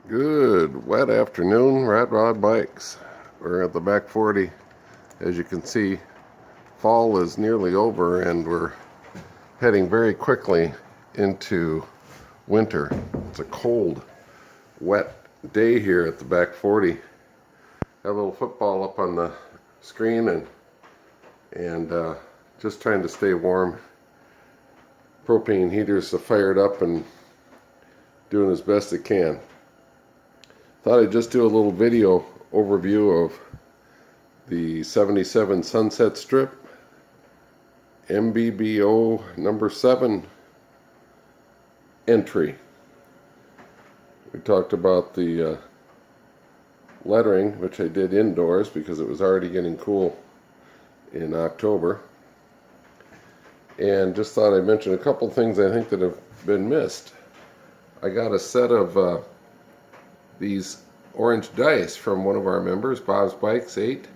Good wet afternoon, Rat Rod Bikes. We're at the back 40. As you can see, fall is nearly over and we're heading very quickly into winter. It's a cold, wet day here at the back 40. Got a little football up on the screen and just trying to stay warm. Propane heaters are fired up and doing as best it can. Thought I'd just do a little video overview of the 77 Sunset Strip MBBO number 7 entry. We talked about the lettering, which I did indoors because it was already getting cool in October, and just thought I'd mention a couple things I think that have been missed. I got a set of these orange dice from one of our members, Bob's Bikes 8,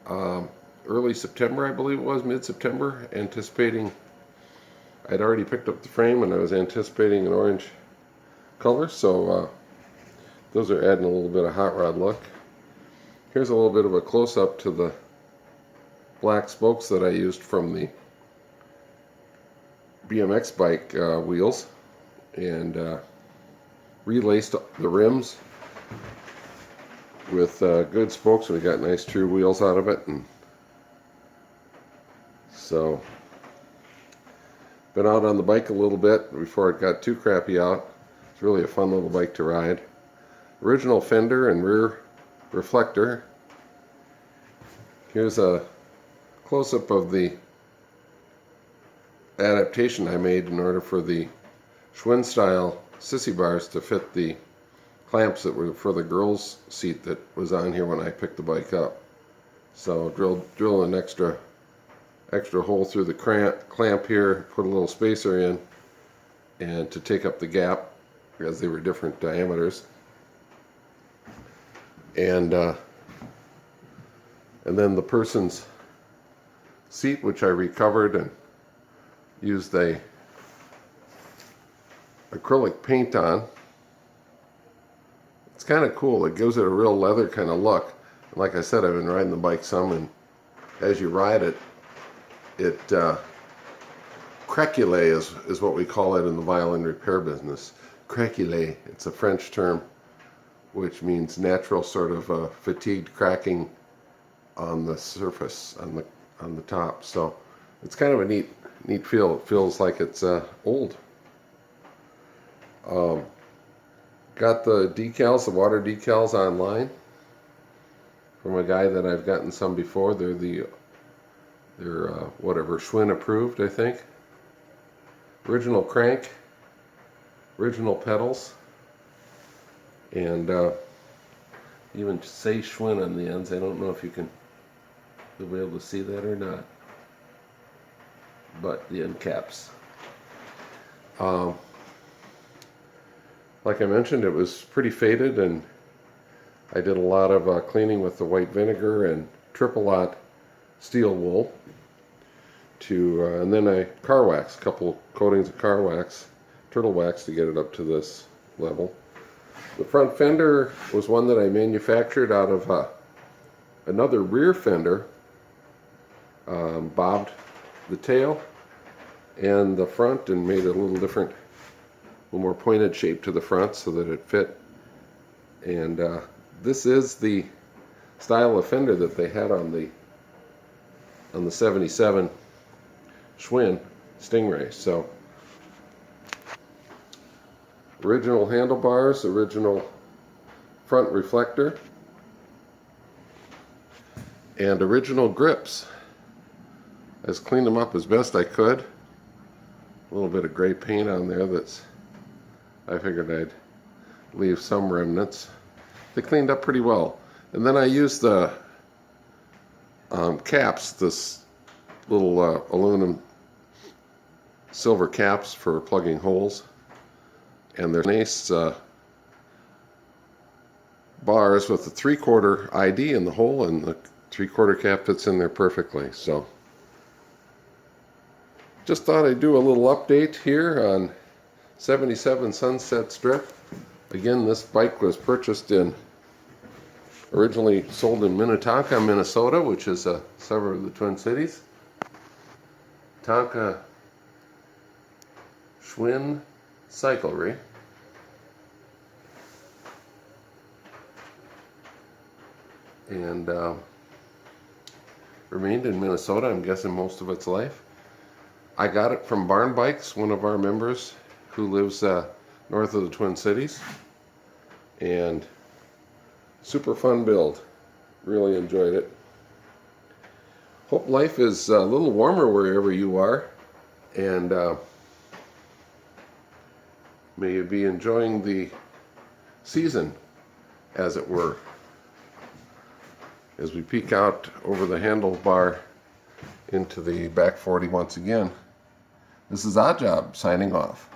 early September, I believe it was, mid-September, anticipating, I'd already picked up the frame and I was anticipating an orange color, so those are adding a little bit of hot rod look. Here's a little bit of a close-up to the black spokes that I used from the BMX bike wheels, and relaced the rims with good spokes. We got nice true wheels out of it, and so been out on the bike a little bit before it got too crappy out. It's really a fun little bike to ride. Original fender and rear reflector. Here's a close-up of the adaptation I made in order for the Schwinn style sissy bars to fit the clamps that were for the girls' seat that was on here when I picked the bike up. So drill an extra hole through the clamp here, put a little spacer in, and to take up the gap because they were different diameters. And then the person's seat, which I recovered and used a acrylic paint on. It's kind of cool. It gives it a real leather kind of look. And like I said, I've been riding the bike some, and as you ride it, craquelé is what we call it in the violin repair business. Craquelé. It's a French term which means natural sort of fatigued cracking on the surface, on the top. So it's kind of a neat feel. It feels like it's old. Got the decals, the water decals online from a guy that I've gotten some before. They're whatever, Schwinn approved, I think. Original crank, original pedals, and even say Schwinn on the ends. I don't know if you'll be able to see that or not, but the end caps. Like I mentioned, it was pretty faded, and I did a lot of cleaning with the white vinegar and triple-aught steel wool and then I car wax, a couple coatings of car wax, turtle wax, to get it up to this level. The front fender was one that I manufactured out of another rear fender, bobbed the tail and the front and made it a little different, a little more pointed shape to the front so that it fit. And this is the style of fender that they had on the 77 Schwinn Stingray. So original handlebars, original front reflector, and original grips. I just cleaned them up as best I could. A little bit of gray paint on there I figured I'd leave some remnants. They cleaned up pretty well. And then I used the caps, this little aluminum silver caps for plugging holes. And they're nice bars with a 3/4 ID in the hole, and the 3/4 cap fits in there perfectly. So just thought I'd do a little update here on 77 Sunset Strip. Again, this bike was purchased originally sold in Minnetonka, Minnesota, which is a suburb of the Twin Cities. Tonka Schwinn Cyclery. And remained in Minnesota, I'm guessing most of its life. I got it from Barn Bikes, one of our members who lives north of the Twin Cities. And super fun build. Really enjoyed it. Hope life is a little warmer wherever you are. And may you be enjoying the season, as it were. As we peek out over the handlebar into the back 40 once again, this is Odd Job signing off.